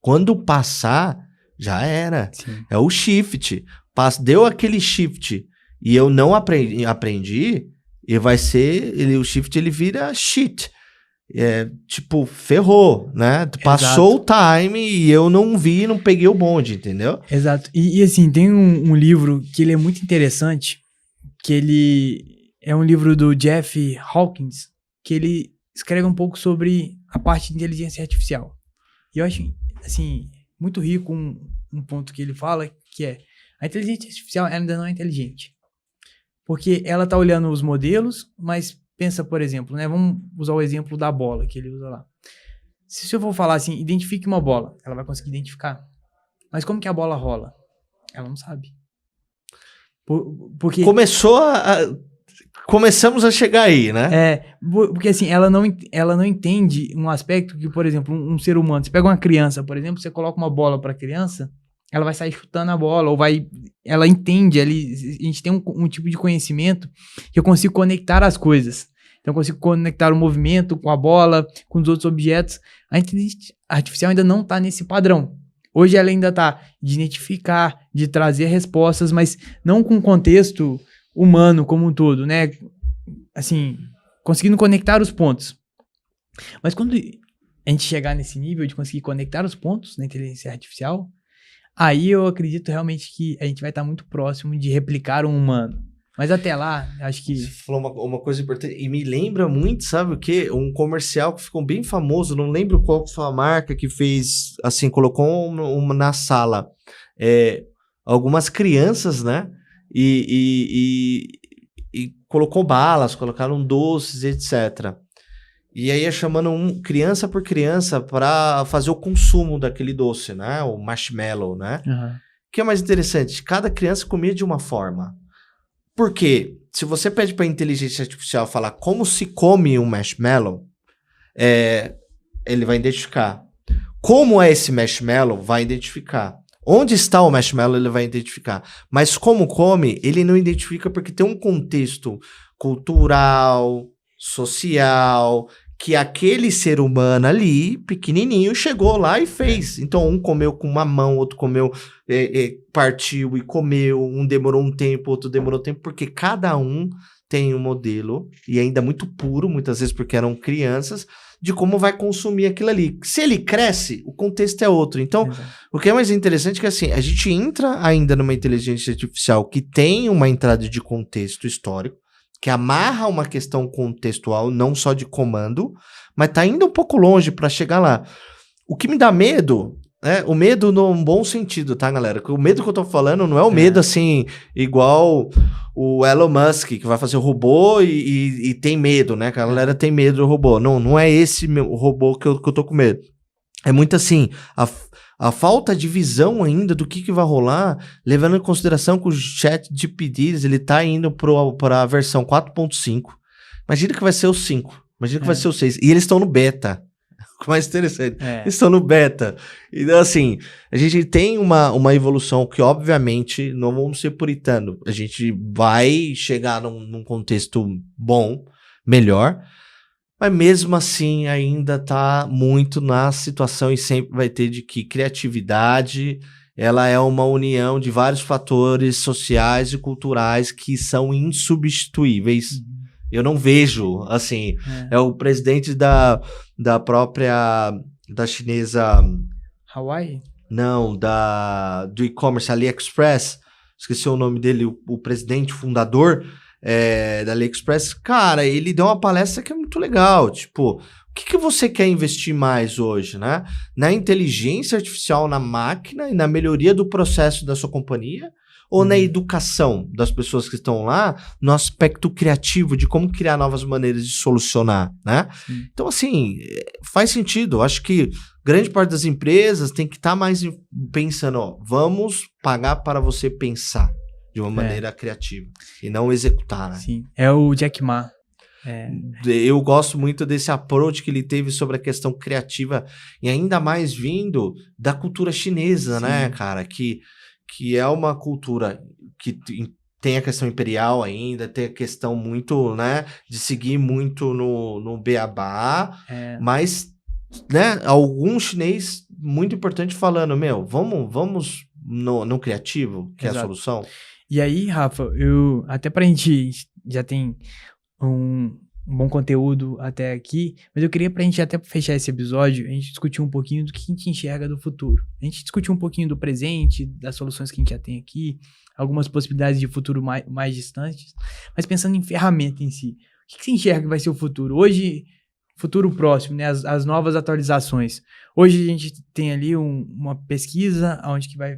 quando passar, já era. Sim. É o shift. Deu aquele shift e eu não aprendi, e vai ser, o shift ele vira shit. Tipo, ferrou, né? Exato. Passou o time e eu não vi, não peguei o bonde, entendeu? Exato. E assim, tem um livro que ele é muito interessante, que ele é um livro do Jeff Hawkins, que ele escreve um pouco sobre a parte de inteligência artificial. E eu acho, assim, muito rico um ponto que ele fala, que é: a inteligência artificial ainda não é inteligente. Porque ela está olhando os modelos, mas pensa, por exemplo, né? Vamos usar o exemplo da bola que ele usa lá. Se eu for falar assim, identifique uma bola, ela vai conseguir identificar. Mas como que a bola rola? Ela não sabe. Porque... Começamos a chegar aí, né? Porque assim, ela não entende um aspecto que, por exemplo, um ser humano, você pega uma criança, por exemplo, você coloca uma bola para a criança, ela vai sair chutando a bola, ela entende, a gente tem um tipo de conhecimento que eu consigo conectar as coisas. Então eu consigo conectar o movimento com a bola, com os outros objetos. A inteligência artificial ainda não está nesse padrão. Hoje ela ainda está de identificar, de trazer respostas, mas não com o contexto humano como um todo, né? Assim, conseguindo conectar os pontos. Mas quando a gente chegar nesse nível de conseguir conectar os pontos na inteligência artificial, aí eu acredito realmente que a gente vai estar muito próximo de replicar um humano. Mas até lá, acho que... Você falou uma coisa importante, e me lembra muito, sabe o quê? Um comercial que ficou bem famoso, não lembro qual foi a marca que fez, assim, colocou uma na sala. Algumas crianças, né? E colocou balas, colocaram doces, etc. E aí ia chamando criança por criança para fazer o consumo daquele doce, né? O marshmallow, né? Uhum. O que é mais interessante? Cada criança comia de uma forma. Por quê? Se você pede para a inteligência artificial falar como se come um marshmallow, ele vai identificar. Como é esse marshmallow, vai identificar. Onde está o marshmallow, ele vai identificar. Mas como come, ele não identifica porque tem um contexto cultural, social, que aquele ser humano ali, pequenininho, chegou lá e fez. Então, um comeu com uma mão, outro comeu, partiu e comeu, um demorou um tempo, outro demorou tempo, porque cada um tem um modelo, e ainda muito puro, muitas vezes porque eram crianças, de como vai consumir aquilo ali. Se ele cresce, o contexto é outro. Então, o que é mais interessante é que assim, a gente entra ainda numa inteligência artificial que tem uma entrada de contexto histórico, que amarra uma questão contextual, não só de comando, mas tá indo um pouco longe para chegar lá. O que me dá medo, o medo num bom sentido, tá, galera? O medo que eu tô falando não é o medo, assim, igual o Elon Musk, que vai fazer o robô e tem medo, né? Que a galera tem medo do robô. Não é esse o robô que eu tô com medo. É muito assim, a falta de visão ainda do que vai rolar, levando em consideração que o ChatGPT, ele tá indo para a versão 4.5. Imagina que vai ser o 5. Imagina que vai ser o 6. E eles estão no beta. O mais interessante. Eles estão no beta. Então, assim, a gente tem uma evolução que, obviamente, não vamos ser puritano. A gente vai chegar num contexto bom, melhor. Mas mesmo assim ainda está muito na situação e sempre vai ter de que criatividade, ela é uma união de vários fatores sociais e culturais que são insubstituíveis. Eu não vejo, assim, é o presidente da chinesa... Hawaii? Não, do e-commerce AliExpress, esqueci o nome dele, o presidente, fundador da AliExpress. Cara, ele deu uma palestra que é muito legal, tipo, o que você quer investir mais hoje, né? Na inteligência artificial na máquina e na melhoria do processo da sua companhia? Ou na educação das pessoas que estão lá, no aspecto criativo de como criar novas maneiras de solucionar, né? Então, assim, faz sentido. Eu acho que grande parte das empresas tem que estar mais pensando, ó, vamos pagar para você pensar de uma maneira criativa e não executar, né? Sim, é o Jack Ma. Eu gosto muito desse approach que ele teve sobre a questão criativa e ainda mais vindo da cultura chinesa, né, cara? Que é uma cultura que tem a questão imperial ainda, tem a questão muito, né, de seguir muito no beabá, mas, né, algum chinês muito importante falando, vamos no criativo, que é a solução. E aí, Rafa, até pra gente já tem um bom conteúdo até aqui, mas eu queria pra gente até fechar esse episódio, a gente discutir um pouquinho do que a gente enxerga do futuro. A gente discutiu um pouquinho do presente, das soluções que a gente já tem aqui, algumas possibilidades de futuro mais distantes, mas pensando em ferramenta em si. O que você enxerga que vai ser o futuro? Hoje, futuro próximo, né? As novas atualizações. Hoje a gente tem ali uma pesquisa onde que vai...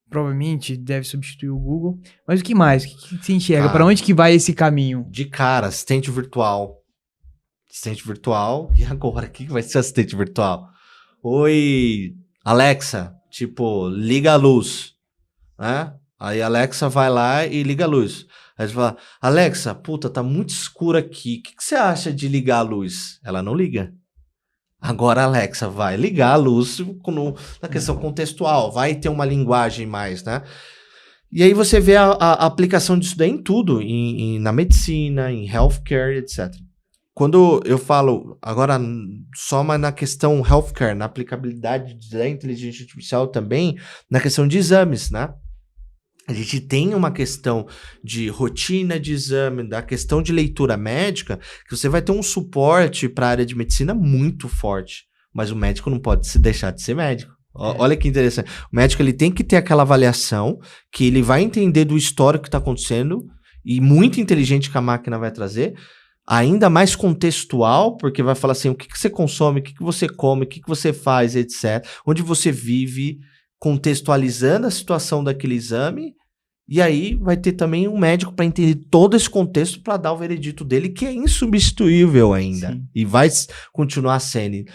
Provavelmente deve substituir o Google. Mas o que mais? O que você enxerga? Para onde que vai esse caminho? De cara, assistente virtual. Assistente virtual. E agora? O que vai ser assistente virtual? Oi, Alexa. Tipo, liga a luz. Né? Aí a Alexa vai lá e liga a luz. Aí você fala, Alexa, puta, tá muito escuro aqui. O que você acha de ligar a luz? Ela não liga. Agora a Alexa vai ligar a luz na questão contextual, vai ter uma linguagem mais, né? E aí você vê a aplicação disso daí em tudo, na medicina, em healthcare, etc. Quando eu falo, agora só na questão healthcare, na aplicabilidade da inteligência artificial também, na questão de exames, né? A gente tem uma questão de rotina de exame, da questão de leitura médica, que você vai ter um suporte para a área de medicina muito forte. Mas o médico não pode se deixar de ser médico. Olha que interessante. O médico ele tem que ter aquela avaliação que ele vai entender do histórico que está acontecendo e muito inteligente que a máquina vai trazer, ainda mais contextual, porque vai falar assim, o que você consome, o que você come, o que você faz, etc. Onde você vive, contextualizando a situação daquele exame, e aí vai ter também um médico para entender todo esse contexto para dar o veredito dele, que é insubstituível ainda. Sim. E vai continuar sendo.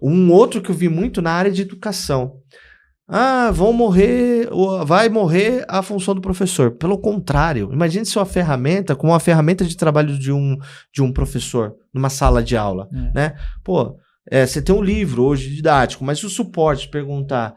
Um outro que eu vi muito na área de educação. Vai morrer a função do professor. Pelo contrário, imagine se uma ferramenta, como uma ferramenta de trabalho de um professor numa sala de aula, né? Pô, você tem um livro hoje didático, mas se o suporte perguntar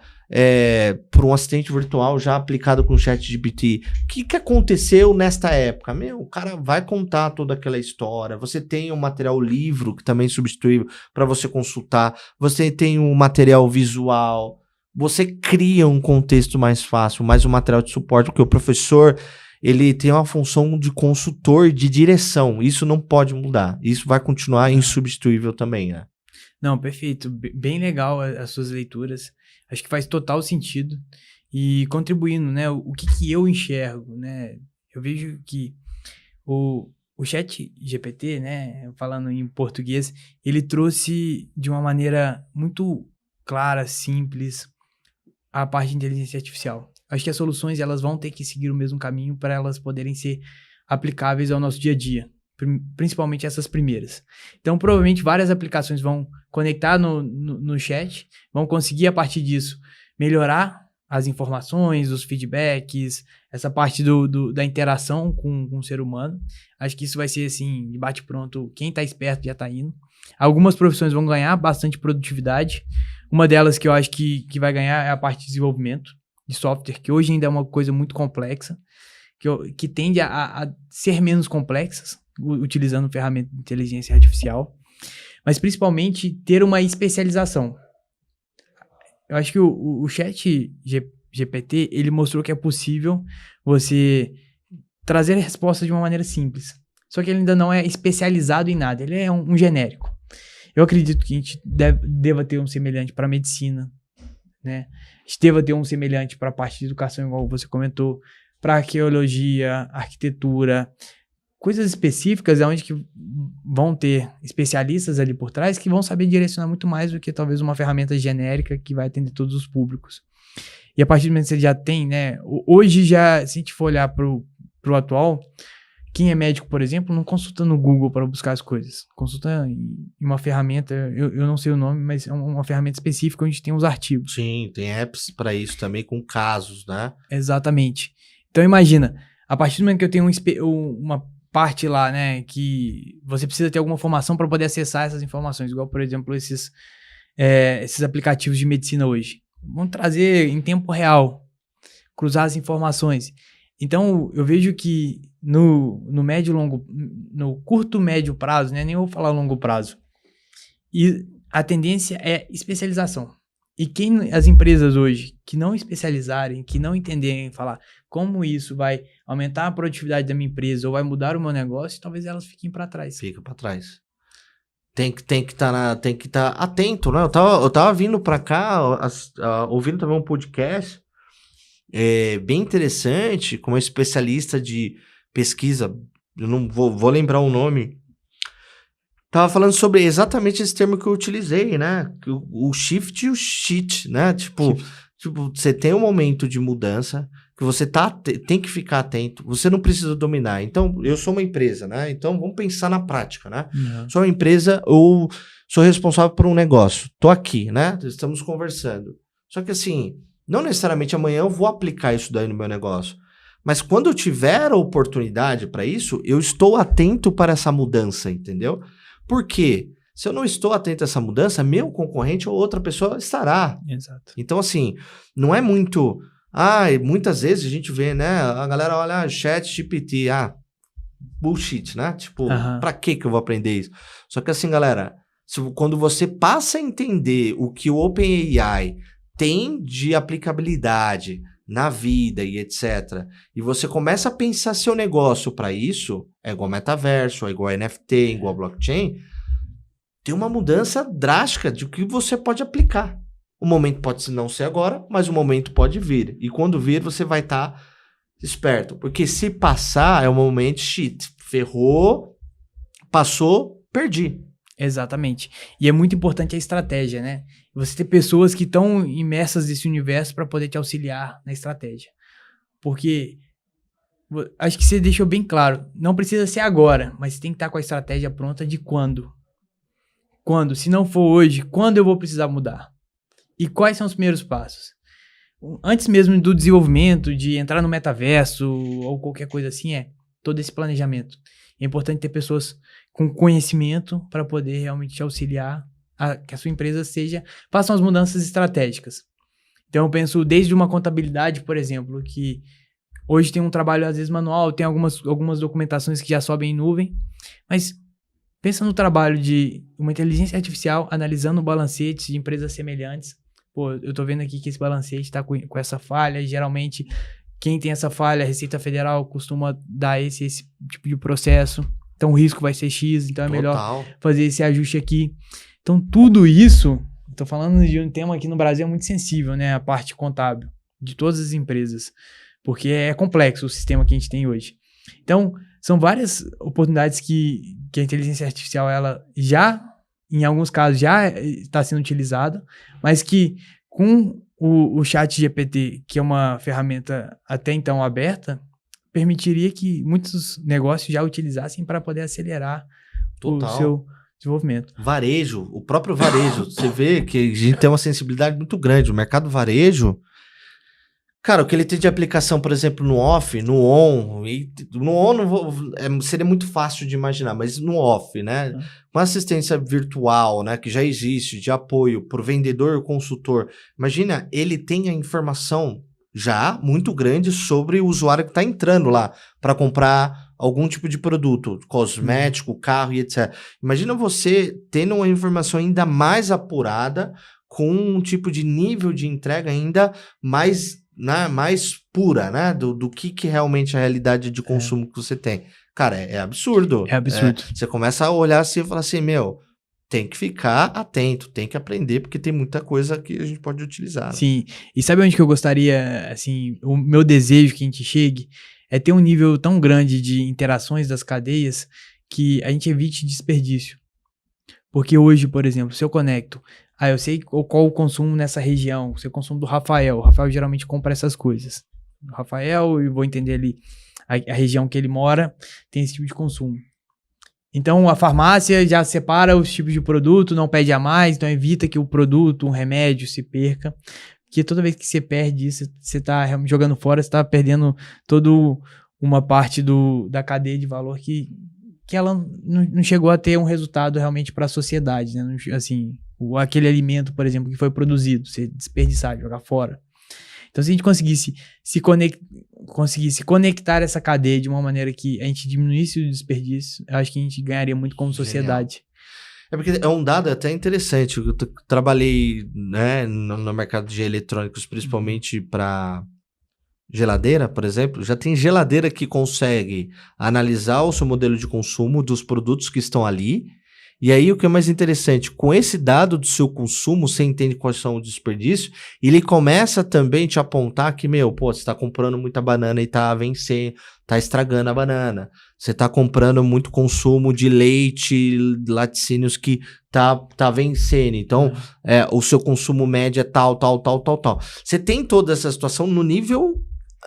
por um assistente virtual já aplicado com o ChatGPT, o que aconteceu nesta época? O cara vai contar toda aquela história. Você tem um material livro que também é substituível para você consultar. Você tem um material visual. Você cria um contexto mais fácil, mais um material de suporte, porque o professor ele tem uma função de consultor, de direção. Isso não pode mudar. Isso vai continuar insubstituível também, né? Não, perfeito. Bem legal as suas leituras. Acho que faz total sentido. E contribuindo, né? O que eu enxergo, né? Eu vejo que o ChatGPT, né? Falando em português, ele trouxe de uma maneira muito clara, simples, a parte de inteligência artificial. Acho que as soluções elas vão ter que seguir o mesmo caminho para elas poderem ser aplicáveis ao nosso dia a dia. Principalmente essas primeiras. Então, provavelmente, várias aplicações vão conectar no chat, vão conseguir, a partir disso, melhorar as informações, os feedbacks, essa parte da interação com o ser humano. Acho que isso vai ser, assim, de bate-pronto, quem está esperto já está indo. Algumas profissões vão ganhar bastante produtividade. Uma delas que eu acho que vai ganhar é a parte de desenvolvimento de software, que hoje ainda é uma coisa muito complexa, que tende a ser menos complexas, utilizando ferramenta de inteligência artificial, mas principalmente ter uma especialização. Eu acho que o ChatGPT, ele mostrou que é possível você trazer a resposta de uma maneira simples. só que ele ainda não é especializado em nada, ele é um genérico. Eu acredito que a gente deva ter um semelhante para medicina, né? A gente deva ter um semelhante para a parte de educação, igual você comentou, para arqueologia, arquitetura, coisas específicas onde que vão ter especialistas ali por trás que vão saber direcionar muito mais do que talvez uma ferramenta genérica que vai atender todos os públicos. E a partir do momento que você já tem, né? Hoje já, se a gente for olhar pro atual, quem é médico, por exemplo, não consulta no Google para buscar as coisas. Consulta em uma ferramenta, eu não sei o nome, mas é uma ferramenta específica onde tem os artigos. Sim, tem apps para isso também, com casos, né? Exatamente. Então imagina, a partir do momento que eu tenho uma parte lá, né, que você precisa ter alguma formação para poder acessar essas informações, igual, por exemplo, esses aplicativos de medicina hoje. Vão trazer em tempo real, cruzar as informações. Então, eu vejo que no curto, médio prazo, né, nem vou falar longo prazo, e a tendência é especialização. E as empresas hoje que não especializarem, que não entenderem falar como isso vai aumentar a produtividade da minha empresa ou vai mudar o meu negócio, talvez elas fiquem para trás. Fica para trás. Tem que estar atento, né? Eu tava vindo para cá, ouvindo também um podcast bem interessante, com uma especialista de pesquisa, eu não vou lembrar o nome. Tava falando sobre exatamente esse termo que eu utilizei, né? O shift e o shit, né? Tipo, você tem um momento de mudança que você tem que ficar atento, você não precisa dominar. Então, eu sou uma empresa, né? Então, vamos pensar na prática, né? Uhum. Sou uma empresa ou sou responsável por um negócio. Tô aqui, né? Estamos conversando. Só que assim, não necessariamente amanhã eu vou aplicar isso daí no meu negócio. Mas quando eu tiver a oportunidade para isso, eu estou atento para essa mudança, entendeu? Por quê? Se eu não estou atento a essa mudança, meu concorrente ou outra pessoa estará. Exato. Então, assim, não é muito... muitas vezes a gente vê, né? A galera olha, chat GPT, bullshit, né? Tipo, pra que eu vou aprender isso? Só que assim, galera, quando você passa a entender o que o OpenAI tem de aplicabilidade na vida e etc., e você começa a pensar seu negócio para isso, é igual metaverso, é igual NFT, é igual blockchain, tem uma mudança drástica de o que você pode aplicar. O momento pode não ser agora, mas o momento pode vir. E quando vir, você vai estar esperto. Porque se passar, é o momento shit. Ferrou, passou, perdi. Exatamente. E é muito importante a estratégia, né? Você ter pessoas que estão imersas nesse universo para poder te auxiliar na estratégia. Porque acho que você deixou bem claro, não precisa ser agora, mas você tem que estar com a estratégia pronta de quando. Quando? Se não for hoje, quando eu vou precisar mudar? E quais são os primeiros passos? Antes mesmo do desenvolvimento, de entrar no metaverso ou qualquer coisa assim, todo esse planejamento. É importante ter pessoas com conhecimento para poder realmente te auxiliar a que a sua empresa faça as mudanças estratégicas. Então eu penso desde uma contabilidade, por exemplo, que hoje tem um trabalho às vezes manual, tem algumas documentações que já sobem em nuvem, mas pensa no trabalho de uma inteligência artificial analisando balancetes de empresas semelhantes. Pô, eu tô vendo aqui que esse balancete está com essa falha, e geralmente quem tem essa falha, a Receita Federal costuma dar esse tipo de processo, então o risco vai ser X, então é melhor fazer esse ajuste aqui. Então tudo isso, tô falando de um tema aqui no Brasil é muito sensível, né, a parte contábil de todas as empresas, porque é complexo o sistema que a gente tem hoje. Então, são várias oportunidades que a inteligência artificial, ela já, em alguns casos, já está sendo utilizada, mas que com o chat GPT, que é uma ferramenta até então aberta, permitiria que muitos negócios já utilizassem para poder acelerar o seu desenvolvimento. Varejo, o próprio varejo, você vê que a gente tem uma sensibilidade muito grande. O mercado varejo, cara, o que ele tem de aplicação, por exemplo, no off, no on, seria muito fácil de imaginar, mas no off, né? Uma assistência virtual, né, que já existe, de apoio para o vendedor e o consultor. Imagina, ele tem a informação já muito grande sobre o usuário que está entrando lá para comprar algum tipo de produto, cosmético, carro e etc. Imagina você tendo uma informação ainda mais apurada, com um tipo de nível de entrega ainda mais né, mais pura, né? Do que realmente é a realidade de consumo que você tem. Cara, é absurdo. É absurdo. Você começa a olhar assim e falar assim, meu, tem que ficar atento, tem que aprender, porque tem muita coisa que a gente pode utilizar. Né? Sim, e sabe onde que eu gostaria, assim, o meu desejo que a gente chegue é ter um nível tão grande de interações das cadeias que a gente evite desperdício. Porque hoje, por exemplo, se eu conecto, eu sei qual o consumo nessa região, se eu consumo do Rafael, o Rafael geralmente compra essas coisas. O Rafael, e vou entender ali a região que ele mora, tem esse tipo de consumo. Então, a farmácia já separa os tipos de produto, não pede a mais, então evita que o produto, um remédio, se perca. Porque toda vez que você perde isso, você está jogando fora, você está perdendo toda uma parte da cadeia de valor que ela não chegou a ter um resultado realmente para a sociedade, né? Assim, aquele alimento, por exemplo, que foi produzido, você desperdiçar, jogar fora. Então, se a gente conseguisse se conectar essa cadeia de uma maneira que a gente diminuísse o desperdício, eu acho que a gente ganharia muito como sociedade. É porque é um dado até interessante. Eu trabalhei, né, no mercado de eletrônicos, principalmente para geladeira, por exemplo. Já tem geladeira que consegue analisar o seu modelo de consumo dos produtos que estão ali. E aí, o que é mais interessante, com esse dado do seu consumo, você entende quais são os desperdícios, e ele começa também a te apontar que, você está comprando muita banana e está vencendo, está estragando a banana. Você está comprando muito consumo de leite, laticínios que tá vencendo. Então, o seu consumo médio é tal. Você tem toda essa situação no nível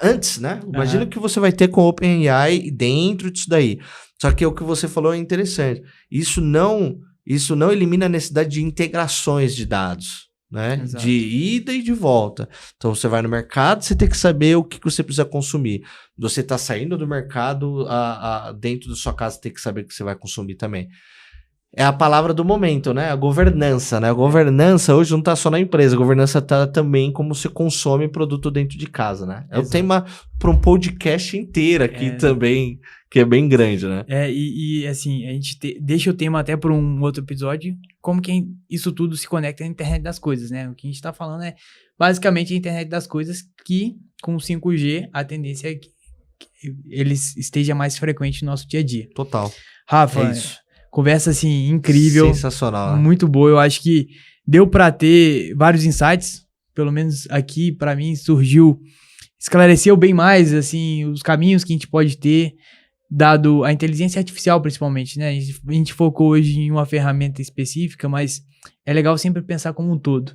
antes, né? Imagina o que você vai ter com o OpenAI dentro disso daí. Só que o que você falou é interessante. Isso não elimina a necessidade de integrações de dados, né? Exato. De ida e de volta. Então, você vai no mercado, você tem que saber o que você precisa consumir. Você está saindo do mercado, dentro da sua casa, tem que saber o que você vai consumir também. É a palavra do momento, né? A governança, né? A governança hoje não está só na empresa, a governança está também como você consome produto dentro de casa, né? É um tema para um podcast inteiro aqui também, que é bem grande, né? E assim, a gente deixa o tema até para um outro episódio, como que isso tudo se conecta na internet das coisas, né? O que a gente está falando é basicamente a internet das coisas que, com o 5G, a tendência é que ele esteja mais frequente no nosso dia a dia. Total. Rafa, conversa assim, incrível. Sensacional. Né? Muito boa. Eu acho que deu para ter vários insights, pelo menos aqui, para mim, esclareceu bem mais, assim, os caminhos que a gente pode ter, dado a inteligência artificial, principalmente, né? A gente focou hoje em uma ferramenta específica, mas é legal sempre pensar como um todo.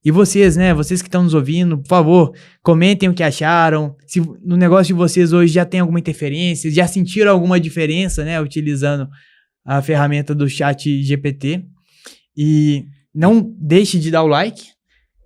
E vocês, né? Vocês que estão nos ouvindo, por favor, comentem o que acharam. Se no negócio de vocês hoje já tem alguma interferência, já sentiram alguma diferença, né? Utilizando a ferramenta do chat GPT. E não deixe de dar o like.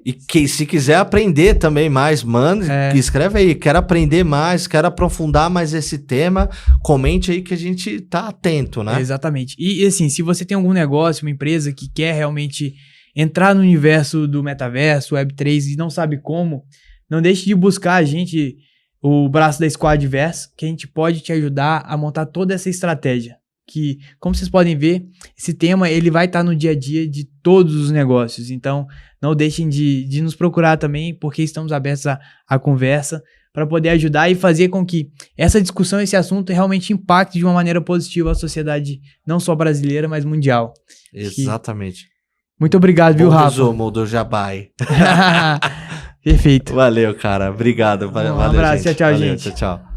E se quiser aprender também mais, mano, escreve aí. Quero aprender mais, quero aprofundar mais esse tema. Comente aí que a gente tá atento, né? Exatamente. E assim, se você tem algum negócio, uma empresa que quer realmente entrar no universo do metaverso, Web3 e não sabe como, não deixe de buscar a gente, o braço da Squadverse, que a gente pode te ajudar a montar toda essa estratégia. Que, como vocês podem ver, esse tema ele vai estar no dia a dia de todos os negócios. Então, não deixem de nos procurar também, porque estamos abertos à conversa para poder ajudar e fazer com que essa discussão, esse assunto realmente impacte de uma maneira positiva a sociedade, não só brasileira, mas mundial. Exatamente. Muito obrigado, viu, Rafa? Resumo do Jabai. Perfeito. Valeu, cara. Obrigado. Um abraço. Gente. Tchau, Valeu, gente. Tchau.